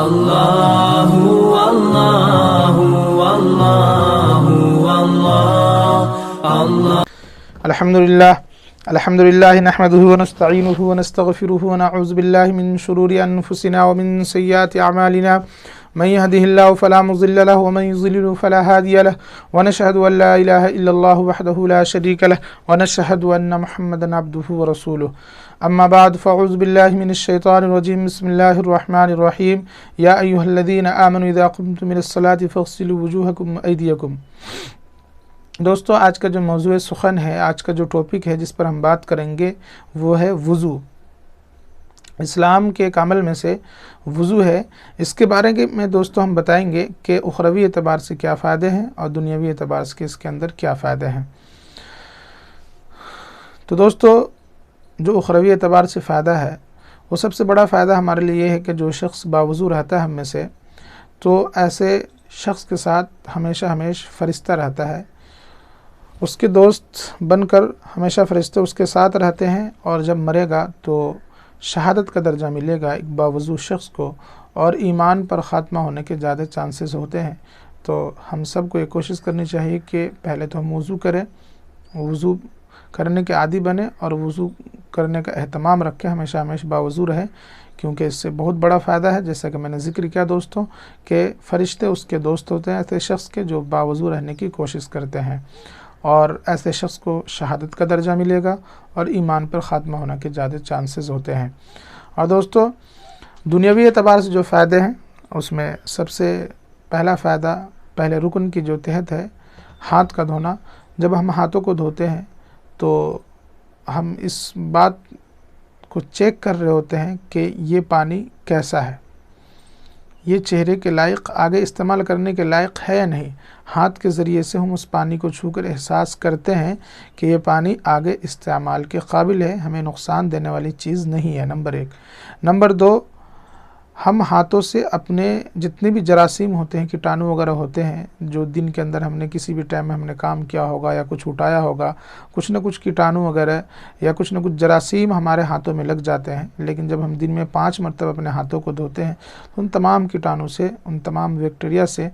अल्लाहु अल्लाहु अल्लाहु अल्लाह। अल्हम्दुलिल्लाह नहमदुहु व नस्तईनुहु व नस्तगफिरुहु व नऊज़ु बिल्लाहि मिन शुरूरि अनफुसिना व मिन सय्यिआति अमालिना मन यहदिहिल्लाहु फला मुज़िल्ल लहु व मन युज़लिलहु फला हादिय लहु व नशहदु अन ला इलाहा इल्लल्लाहु वहदहु ला शरीक लहु व नशहदु अन्न मुहम्मदन अब्दुहु व रसूलुहु। अम्मा बाद फ़अऊज़ु बिल्लाहि मिनश शैतानिर रजीम। बिस्मिल्लाहिर रहमानिर रहीम। या अय्युहल्लज़ीना आमनू इज़ा क़ुमतुम इलस्सलाति फ़ग़सिलू वुजूहकुम व अयदियकुम। दोस्तों, आज का जो मौज़ूए सुख़न है, आज का जो टॉपिक है जिस पर हम बात करेंगे वो है वुज़ू। इस्लाम के एक अमल में से वुज़ू है। इसके बारे में दोस्तों हम बताएंगे कि उखरवी एतबार से क्या फ़ायदे हैं और दुनियावी एतबार से इसके अंदर क्या फ़ायदे हैं। तो दोस्तों, जो उखरवी एतबार से फ़ायदा है वो सबसे बड़ा फ़ायदा हमारे लिए ये है कि जो शख्स बावुज़ू रहता है हम में से, तो ऐसे शख्स के साथ हमेशा फ़रिश्ता रहता है, उसके दोस्त बनकर हमेशा फ़रिश्ते उसके साथ रहते हैं और जब मरेगा तो शहादत का दर्जा मिलेगा एक बावुज़ू शख्स को और ईमान पर ख़ात्मा होने के ज़्यादा चांसेस होते हैं। तो हम सब को ये कोशिश करनी चाहिए कि पहले तो हम वुज़ू करें, वुज़ू करने के आदी बने और वुज़ू करने का एहतमाम रखें, हमेशा बावुज़ू रहे, क्योंकि इससे बहुत बड़ा फ़ायदा है। जैसा कि मैंने ज़िक्र किया दोस्तों कि फ़रिश्ते उसके दोस्त होते हैं ऐसे शख्स के जो बावुज़ू रहने की कोशिश करते हैं और ऐसे शख्स को शहादत का दर्जा मिलेगा और ईमान पर ख़ात्मा होने के ज़्यादा चांसेस होते हैं। और दोस्तों, दुनियावी एतबार से जो फ़ायदे हैं उसमें सबसे पहला फ़ायदा पहले रुकन की जो तहत है, हाथ का धोना। जब हम हाथों को धोते हैं तो हम इस बात को चेक कर रहे होते हैं कि ये पानी कैसा है, ये चेहरे के लायक आगे इस्तेमाल करने के लायक है या नहीं। हाथ के ज़रिए से हम उस पानी को छूकर एहसास करते हैं कि ये पानी आगे इस्तेमाल के काबिल है, हमें नुकसान देने वाली चीज़ नहीं है, नंबर एक। नंबर दो, हम हाथों से अपने जितने भी जरासीम होते हैं, कीटाणु वगैरह होते हैं, जो दिन के अंदर हमने किसी भी टाइम में हमने काम किया होगा या कुछ उठाया होगा, कुछ न कुछ कीटाणु वगैरह या कुछ न कुछ जरासीम हमारे हाथों में लग जाते हैं। लेकिन जब हम दिन में 5 मरतबा अपने हाथों को धोते हैं तो उन तमाम कीटाणु से, उन तमाम बैक्टीरिया से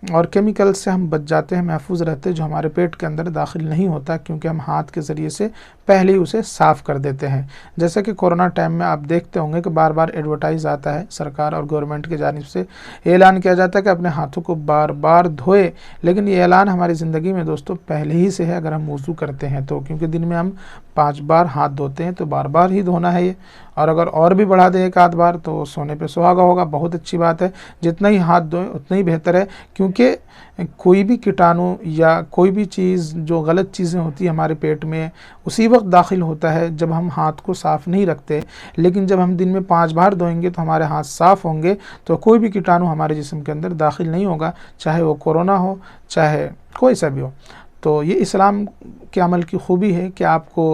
और केमिकल से हम बच जाते हैं, महफूज रहते हैं, जो हमारे पेट के अंदर दाखिल नहीं होता, क्योंकि हम हाथ के ज़रिए से पहले ही उसे साफ़ कर देते हैं। जैसे कि कोरोना टाइम में आप देखते होंगे कि बार बार एडवर्टाइज़ आता है, सरकार और गवर्नमेंट की जानिब से ऐलान किया जाता है कि अपने हाथों को बार बार धोए। लेकिन ये ऐलान हमारी ज़िंदगी में दोस्तों पहले ही से है अगर हम वुज़ू करते हैं तो, क्योंकि दिन में हम 5 बार हाथ धोते हैं तो बार बार ही धोना है ये। और अगर और भी बढ़ा दें 1 आध बार तो सोने पे सुहागा होगा, बहुत अच्छी बात है। जितना ही हाथ धोएं उतना ही बेहतर है, क्योंकि कोई भी कीटाणु या कोई भी चीज़ जो गलत चीज़ें होती है हमारे पेट में उसी वक्त दाखिल होता है जब हम हाथ को साफ़ नहीं रखते। लेकिन जब हम दिन में 5 बार धोएंगे तो हमारे हाथ साफ़ होंगे, तो कोई भी कीटाणु हमारे जिस्म के अंदर दाखिल नहीं होगा, चाहे वो कोरोना हो चाहे कोई सा भी हो। तो ये इस्लाम के अमल की खूबी है कि आपको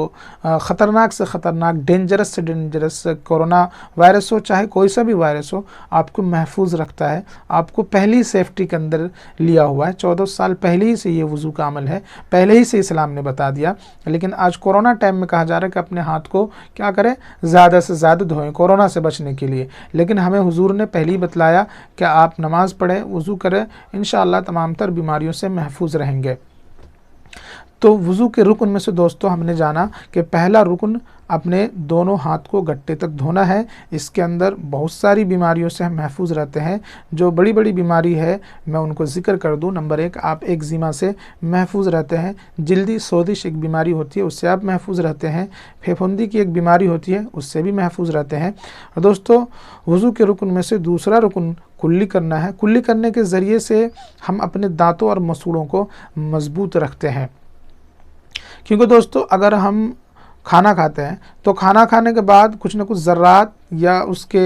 ख़तरनाक से ख़तरनाक, डेंजरस से डेंजरस कोरोना वायरस हो चाहे कोई सा भी वायरस हो, आपको महफूज रखता है, आपको पहली सेफ्टी के अंदर लिया हुआ है। 14 साल पहले ही से ये वुज़ू का अमल है, पहले ही से इस्लाम ने बता दिया। लेकिन आज कोरोना टाइम में कहा जा रहा है कि अपने हाथ को क्या करें, ज़्यादा से ज़्यादा धोएं कोरोना से बचने के लिए। लेकिन हमें हुजूर ने पहले ही बतलाया कि आप नमाज़ पढ़ें, वुज़ू करें, इंशाअल्लाह तमाम तर बीमारियों से महफूज रहेंगे। तो वुज़ू के रुकन में से दोस्तों हमने जाना कि पहला रुकन अपने दोनों हाथ को गट्टे तक धोना है। इसके अंदर बहुत सारी बीमारियों से हम महफूज रहते हैं। जो बड़ी बड़ी बीमारी है मैं उनको ज़िक्र कर दूं। नंबर 1, आप एक्जिमा से महफूज रहते हैं। जल्दी सोजिश एक बीमारी होती है, उससे आप महफूज रहते हैं। फफूंदी की एक बीमारी होती है, उससे भी महफूज रहते हैं। और दोस्तों, वुज़ू के रुकन में से दूसरा रुकन कुल्ली करना है। कुल्ली करने के ज़रिए से हम अपने दांतों और मसूड़ों को मजबूत रखते हैं, क्योंकि दोस्तों अगर हम खाना खाते हैं तो खाना खाने के बाद कुछ न कुछ ज़र्रात या उसके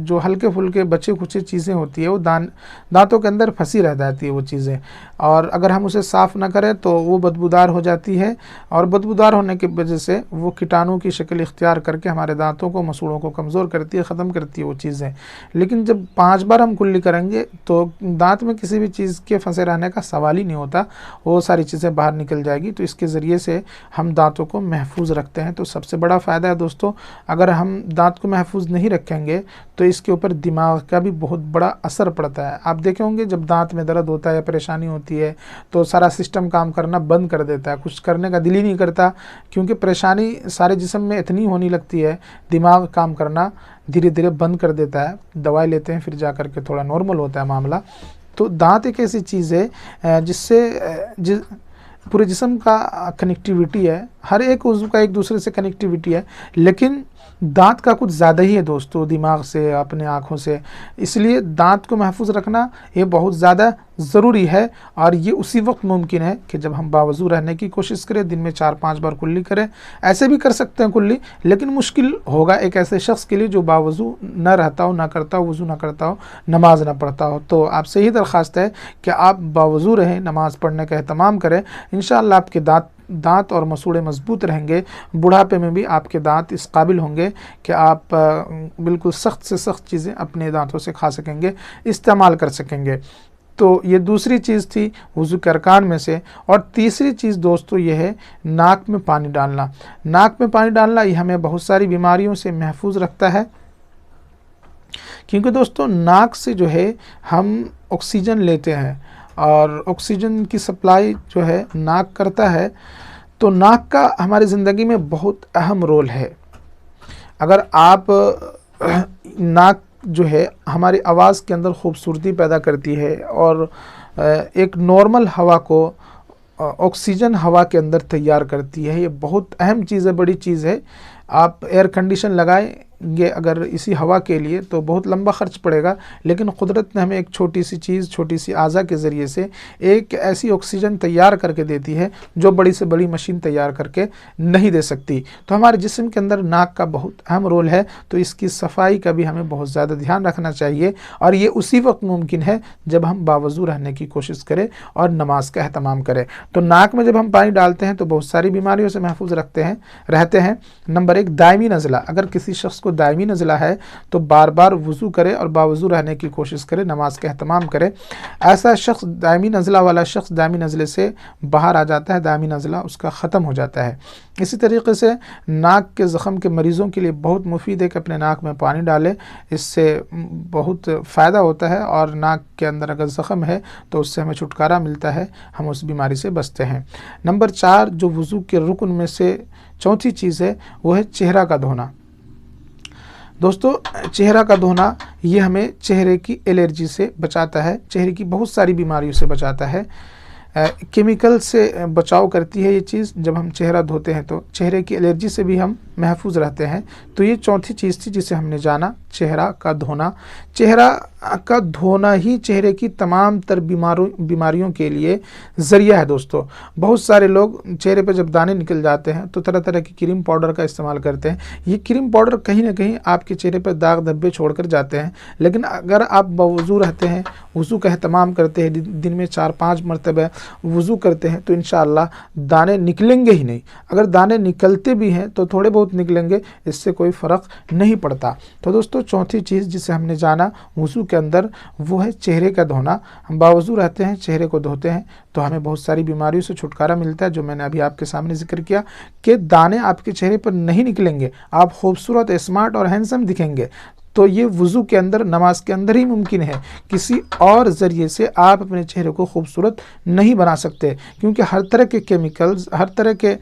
जो हल्के फुल्के बचे खुचे चीज़ें होती है वो दांतों के अंदर फंसी रह जाती है वो चीज़ें, और अगर हम उसे साफ़ ना करें तो वो बदबूदार हो जाती है, और बदबूदार होने की वजह से वो कीटाणु की शक्ल इख्तियार करके हमारे दांतों को, मसूड़ों को कमज़ोर करती है, ख़त्म करती है वो चीज़ें। लेकिन जब 5 बार हम कुल्ली करेंगे तो दांत में किसी भी चीज़ के फंसे रहने का सवाल ही नहीं होता, वो सारी चीज़ें बाहर निकल जाएगी। तो इसके ज़रिए से हम दांतों को महफूज रखते हैं। तो सबसे बड़ा फ़ायदा है दोस्तों, अगर हम दांत को महफूज महफूज नहीं रखेंगे तो इसके ऊपर दिमाग का भी बहुत बड़ा असर पड़ता है। आप देखे होंगे जब दांत में दर्द होता है या परेशानी होती है तो सारा सिस्टम काम करना बंद कर देता है, कुछ करने का दिल ही नहीं करता, क्योंकि परेशानी सारे जिस्म में इतनी होने लगती है, दिमाग काम करना धीरे धीरे बंद कर देता है। दवाई लेते हैं फिर जा कर के थोड़ा नॉर्मल होता है मामला। तो दांत एक ऐसी चीज़ है जिससे पूरे जिस्म का कनेक्टिविटी है, हर एक उज़्व का एक दूसरे से कनेक्टिविटी है, लेकिन दांत का कुछ ज़्यादा ही है दोस्तों, दिमाग से, अपने आँखों से। इसलिए दांत को महफूज रखना ये बहुत ज़्यादा ज़रूरी है, और ये उसी वक्त मुमकिन है कि जब हम बावज़ू रहने की कोशिश करें, दिन में 4-5 बार कुल्ली करें। ऐसे भी कर सकते हैं कुल्ली, लेकिन मुश्किल होगा एक ऐसे शख्स के लिए जो बावज़ू न रहता हो, ना करता हो, वज़ू ना करता हो, नमाज ना पढ़ता हो। तो आपसे यही दरख्वास्त है कि आप बावज़ू रहें, नमाज़ पढ़ने का एहतमाम करें। इंशाअल्लाह आपके दांत और मसूड़े मजबूत रहेंगे। बुढ़ापे में भी आपके दांत इस काबिल होंगे कि आप बिल्कुल सख्त से सख्त चीज़ें अपने दांतों से खा सकेंगे, इस्तेमाल कर सकेंगे। तो ये दूसरी चीज़ थी वज़ू के अरकान में से। और तीसरी चीज़ दोस्तों ये है नाक में पानी डालना। नाक में पानी डालना ये हमें बहुत सारी बीमारियों से महफूज रखता है, क्योंकि दोस्तों नाक से जो है हम ऑक्सीजन लेते हैं, और ऑक्सीजन की सप्लाई जो है नाक करता है। तो नाक का हमारी ज़िंदगी में बहुत अहम रोल है। अगर आप नाक जो है हमारी आवाज़ के अंदर खूबसूरती पैदा करती है, और एक नॉर्मल हवा को ऑक्सीजन हवा के अंदर तैयार करती है। ये बहुत अहम चीज़ है, बड़ी चीज़ है। आप एयर कंडीशन लगाएंगे अगर इसी हवा के लिए तो बहुत लंबा खर्च पड़ेगा, लेकिन कुदरत ने हमें एक छोटी सी चीज़, छोटी सी आज़ा के ज़रिए से एक ऐसी ऑक्सीजन तैयार करके देती है जो बड़ी से बड़ी मशीन तैयार करके नहीं दे सकती। तो हमारे जिस्म के अंदर नाक का बहुत अहम रोल है, तो इसकी सफाई का भी हमें बहुत ज़्यादा ध्यान रखना चाहिए। और ये उसी वक्त मुमकिन है जब हम बावज़ू रहने की कोशिश करें और नमाज का एहतमाम करें। तो नाक में जब हम पानी डालते हैं तो बहुत सारी बीमारियों से महफूज रहते हैं। नंबर 1, दायमी नज़ला। अगर किसी शख्स को दायमी नज़ला है तो बार बार वज़ू करे और बावज़ू रहने की कोशिश करे, नमाज का एहतमाम करे। ऐसा शख्स, दायमी नज़ला वाला शख्स दायमी नज़ले से बाहर आ जाता है, दायमी नज़ला उसका ख़त्म हो जाता है। इसी तरीके से नाक के ज़ख़म के मरीज़ों के लिए बहुत मुफीद है कि अपने नाक में पानी डालें, इससे बहुत फ़ायदा होता है। और नाक के अंदर अगर ज़ख़म है तो उससे हमें छुटकारा मिलता है, हम उस बीमारी से बचते हैं। नंबर 4, जो वज़ू के रुकन में से चौथी चीज़ है वो है चेहरा का धोना। दोस्तों चेहरा का धोना ये हमें चेहरे की एलर्जी से बचाता है, चेहरे की बहुत सारी बीमारियों से बचाता है। केमिकल से बचाव करती है ये चीज़। जब हम चेहरा धोते हैं तो चेहरे की एलर्जी से भी हम महफूज रहते हैं। तो ये चौथी चीज़ थी जिसे हमने जाना, चेहरा का धोना। चेहरा का धोना ही चेहरे की तमाम तर बीमारियों के लिए ज़रिया है दोस्तों। बहुत सारे लोग चेहरे पर जब दाने निकल जाते हैं तो तरह तरह की क्रीम पाउडर का इस्तेमाल करते हैं। ये क्रीम पाउडर कहीं ना कहीं आपके चेहरे पर दाग धब्बे छोड़कर जाते हैं, लेकिन अगर आप बावज़ू रहते हैं, वज़ू का एहतमाम करते हैं, दिन में 4-5 मरतबा वज़ू करते हैं, तो इंशाअल्लाह दाने निकलेंगे ही नहीं। अगर दाने निकलते भी हैं तो थोड़े बहुत निकलेंगे, इससे कोई फ़र्क नहीं पड़ता। तो दोस्तों चौथी चीज़ जिसे हमने जाना वज़ू के अंदर वो है चेहरे का धोना। हम बावज़ू रहते हैं, चेहरे को धोते हैं तो हमें बहुत सारी बीमारियों से छुटकारा मिलता है, जो मैंने अभी आपके सामने जिक्र किया कि दाने आपके चेहरे पर नहीं निकलेंगे, आप खूबसूरत, स्मार्ट और हैंडसम दिखेंगे। तो ये वज़ू के अंदर, नमाज के अंदर ही मुमकिन है, किसी और ज़रिए से आप अपने चेहरे को खूबसूरत नहीं बना सकते, क्योंकि हर तरह के केमिकल्स, हर तरह के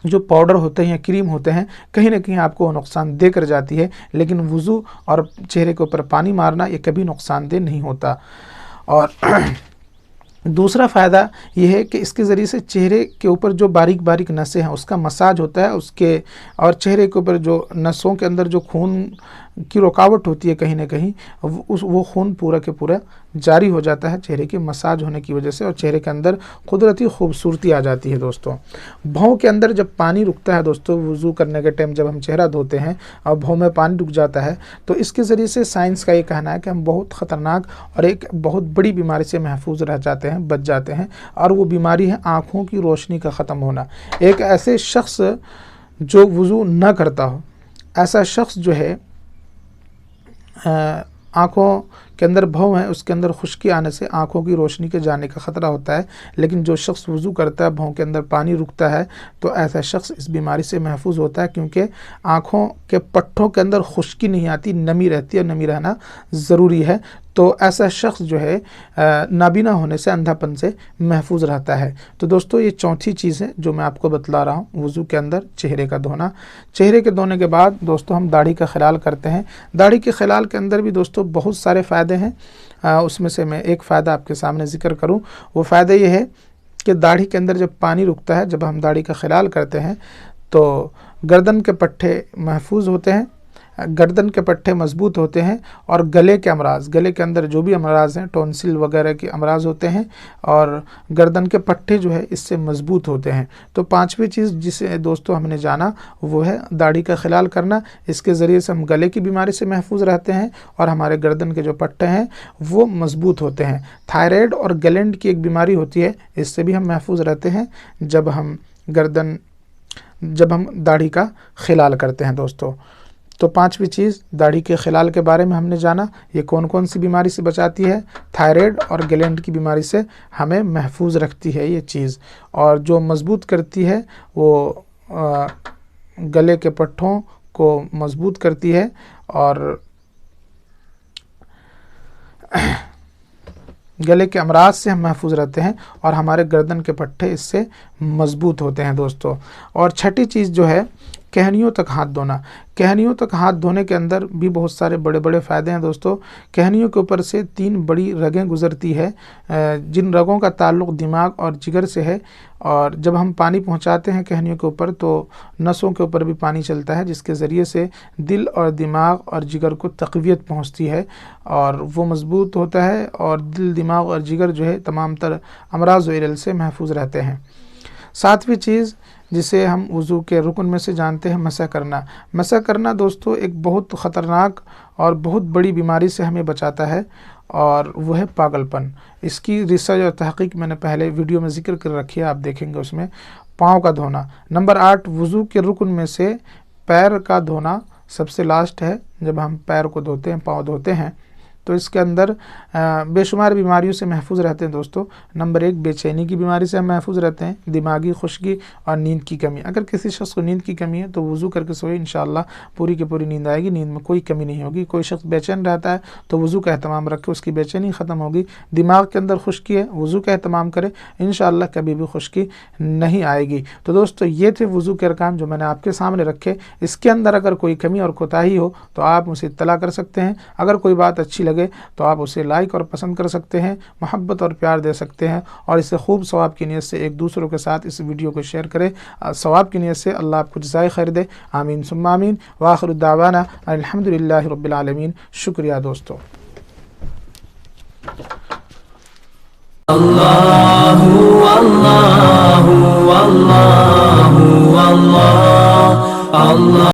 जो पाउडर होते हैं या क्रीम होते हैं, कहीं ना कहीं आपको नुकसान दे कर जाती है। लेकिन वज़ू और चेहरे के ऊपर पानी मारना ये कभी नुकसानदेह नहीं होता। और दूसरा फ़ायदा ये है कि इसके ज़रिए से चेहरे के ऊपर जो बारीक बारीक नसें हैं उसका मसाज होता है, उसके और चेहरे के ऊपर जो नसों के अंदर जो खून की रुकावट होती है कहीं ना कहीं वो खून पूरा के पूरा जारी हो जाता है चेहरे की मसाज होने की वजह से, और चेहरे के अंदर कुदरती खूबसूरती आ जाती है दोस्तों। भौं के अंदर जब पानी रुकता है दोस्तों, वज़ू करने के टाइम जब हम चेहरा धोते हैं और भौं में पानी रुक जाता है, तो इसके ज़रिए से साइंस का ये कहना है कि हम बहुत ख़तरनाक और एक बहुत बड़ी बीमारी से महफूज रह जाते हैं, बच जाते हैं। और वो बीमारी है आँखों की रोशनी का ख़त्म होना। एक ऐसे शख्स जो वज़ू न करता हो, ऐसा शख्स जो है आँखों के अंदर भौं है उसके अंदर खुश्की आने से आँखों की रोशनी के जाने का ख़तरा होता है। लेकिन जो शख्स वज़ू करता है, भौं के अंदर पानी रुकता है, तो ऐसा शख्स इस बीमारी से महफूज होता है, क्योंकि आँखों के पट्टों के अंदर खुश्की नहीं आती, नमी रहती है, और नमी रहना ज़रूरी है। तो ऐसा शख्स जो है नाबीना होने से, अंधापन से महफूज रहता है। तो दोस्तों ये चौथी चीज़ है जो मैं आपको बतला रहा हूँ, वज़ू के अंदर चेहरे का धोना। चेहरे के धोने के बाद दोस्तों हम दाढ़ी का खिलाल करते हैं। दाढ़ी के खिलाल के अंदर भी दोस्तों बहुत सारे फ़ायदे हैं। उसमें से मैं एक फ़ायदा आपके सामने ज़िक्र करूँ। वो फ़ायदा ये है कि दाढ़ी के अंदर जब पानी रुकता है, जब हम दाढ़ी का खिलाल करते हैं, तो गर्दन के पट्टे महफूज होते हैं, गर्दन के पट्टे मजबूत होते हैं, और गले के अमराज, गले के अंदर जो भी अमराज हैं, टॉन्सिल वगैरह के अमराज होते हैं, और गर्दन के पट्टे जो है इससे मजबूत होते हैं। तो पांचवी चीज़ जिसे दोस्तों हमने जाना वो है दाढ़ी का खिलाल करना। इसके ज़रिए से हम गले की बीमारी से महफूज रहते हैं और हमारे गर्दन के जो पट्टे हैं वो मजबूत होते हैं। थायराइड और गलैंड की एक बीमारी होती है, इससे भी हम महफूज रहते हैं जब हम दाढ़ी का खिलाल करते हैं दोस्तों। तो पांचवी चीज़ दाढ़ी के खिलाल के बारे में हमने जाना, ये कौन कौन सी बीमारी से बचाती है। थायराइड और गलैंड की बीमारी से हमें महफूज रखती है ये चीज़, और जो मजबूत करती है वो गले के पट्टों को मजबूत करती है, और गले के अमराज से हम महफूज रहते हैं, और हमारे गर्दन के पट्टे इससे मजबूत होते हैं दोस्तों। और छठी चीज़ जो है कहनियों तक हाथ धोना। कहनियों तक हाथ धोने के अंदर भी बहुत सारे बड़े बड़े फ़ायदे हैं दोस्तों। कहनियों के ऊपर से 3 बड़ी रगें गुजरती है, जिन रगों का ताल्लुक़ दिमाग और जिगर से है, और जब हम पानी पहुंचाते हैं कहनियों के ऊपर तो नसों के ऊपर भी पानी चलता है, जिसके ज़रिए से दिल और दिमाग और जिगर को तक़वियत पहुंचती है और वो मज़बूत होता है, और दिल, दिमाग और जिगर जो है तमाम तर अमराज़ व इलल से महफूज रहते हैं। सातवीं चीज़ जिसे हम वज़ू के रुकन में से जानते हैं, मसा करना। मसा करना दोस्तों एक बहुत ख़तरनाक और बहुत बड़ी बीमारी से हमें बचाता है, और वह है पागलपन। इसकी रिसर्च और तहक़ीक़ मैंने पहले वीडियो में ज़िक्र कर रखी है, आप देखेंगे उसमें। पाँव का धोना। नंबर 8 वज़ू के रुकन में से पैर का धोना सबसे लास्ट है। जब हम पैर को धोते हैं, पाँव धोते हैं, तो इसके अंदर बेशुमार बीमारियों से महफूज रहते हैं दोस्तों। नंबर 1 बेचैनी की बीमारी से हम महफूज रहते हैं, दिमागी खुश्की और नींद की कमी। अगर किसी शख्स को नींद की कमी है तो वज़ू करके सोए, इंशाअल्लाह पूरी की पूरी नींद आएगी, नींद में कोई कमी नहीं होगी। कोई शख्स बेचैन रहता है तो वज़ू का एहतमाम रखे, उसकी बेचैनी ख़त्म होगी। दिमाग के अंदर खुश्की है, वज़ू का एहतमाम करे, इंशाअल्लाह कभी भी खुश्की नहीं आएगी। तो दोस्तों ये थे वज़ू के अरकान जो मैंने आपके सामने रखे। इसके अंदर अगर कोई कमी और कोताही हो तो आप मुझे इत्तला कर सकते हैं। अगर कोई बात अच्छी लगे तो आप उसे लाइक और पसंद कर सकते हैं, मोहब्बत और प्यार दे सकते हैं, और इसे खूब सवाब की नीयत से एक दूसरों के साथ इस वीडियो को शेयर करें। सवाब की नीयत से अल्लाह आपको जज़ाए खैर दे। आमीन सुम्मा आमीन। व आखिरु दावाना अल्हम्दुलिल्लाहि रब्बिल आलमीन। शुक्रिया दोस्तों। अल्लाहु अल्लाहु अल्लाहु अल्लाह अल्लाह।